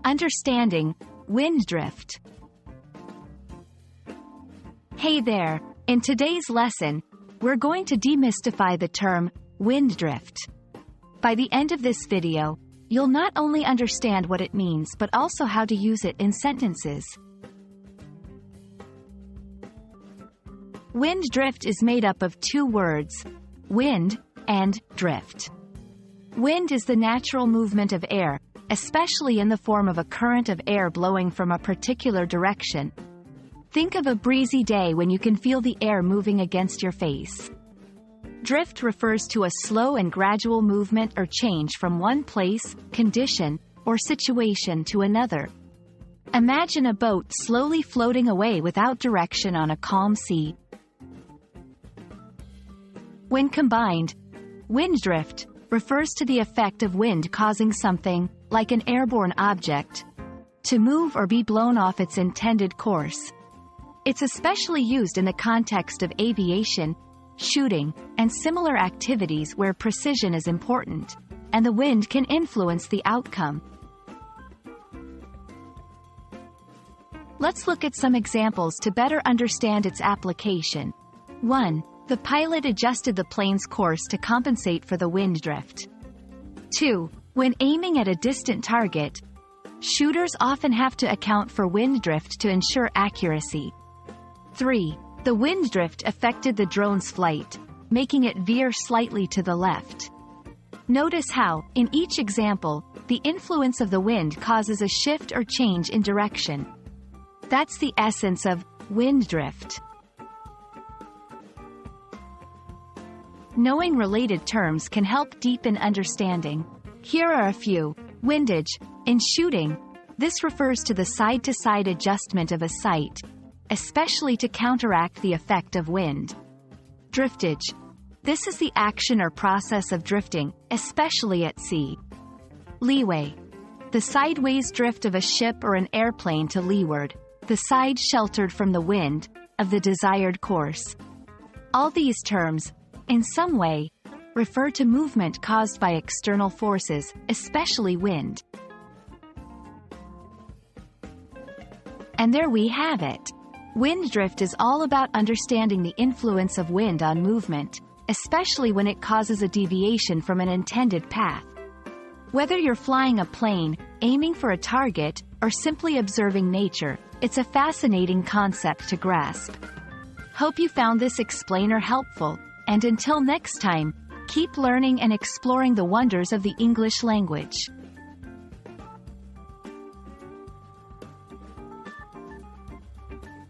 Understanding wind drift. Hey there, in today's lesson, we're going to demystify the term wind drift. By the end of this video, you'll not only understand what it means but also how to use it in sentences. Wind drift is made up of two words, wind and drift. Wind is the natural movement of air, especially in the form of a current of air blowing from a particular direction. Think of a breezy day when you can feel the air moving against your face. Drift refers to a slow and gradual movement or change from one place, condition, or situation to another. Imagine a boat slowly floating away without direction on a calm sea. When combined, wind drift refers to the effect of wind causing something, like an airborne object, to move or be blown off its intended course. It's especially used in the context of aviation, shooting, and similar activities where precision is important, and the wind can influence the outcome. Let's look at some examples to better understand its application. 1. The pilot adjusted the plane's course to compensate for the wind drift. 2. When aiming at a distant target, shooters often have to account for wind drift to ensure accuracy. 3. The wind drift affected the drone's flight, making it veer slightly to the left. Notice how, in each example, the influence of the wind causes a shift or change in direction. That's the essence of wind drift. Knowing related terms can help deepen understanding. Here are a few. Windage. In shooting, this refers to the side-to-side adjustment of a sight, especially to counteract the effect of wind. Driftage. This is the action or process of drifting, especially at sea. Leeway. The sideways drift of a ship or an airplane to leeward, the side sheltered from the wind, of the desired course. All these terms, in some way, refer to movement caused by external forces, especially wind. And there we have it. Wind drift is all about understanding the influence of wind on movement, especially when it causes a deviation from an intended path. Whether you're flying a plane, aiming for a target, or simply observing nature, it's a fascinating concept to grasp. Hope you found this explainer helpful, and until next time, keep learning and exploring the wonders of the English language.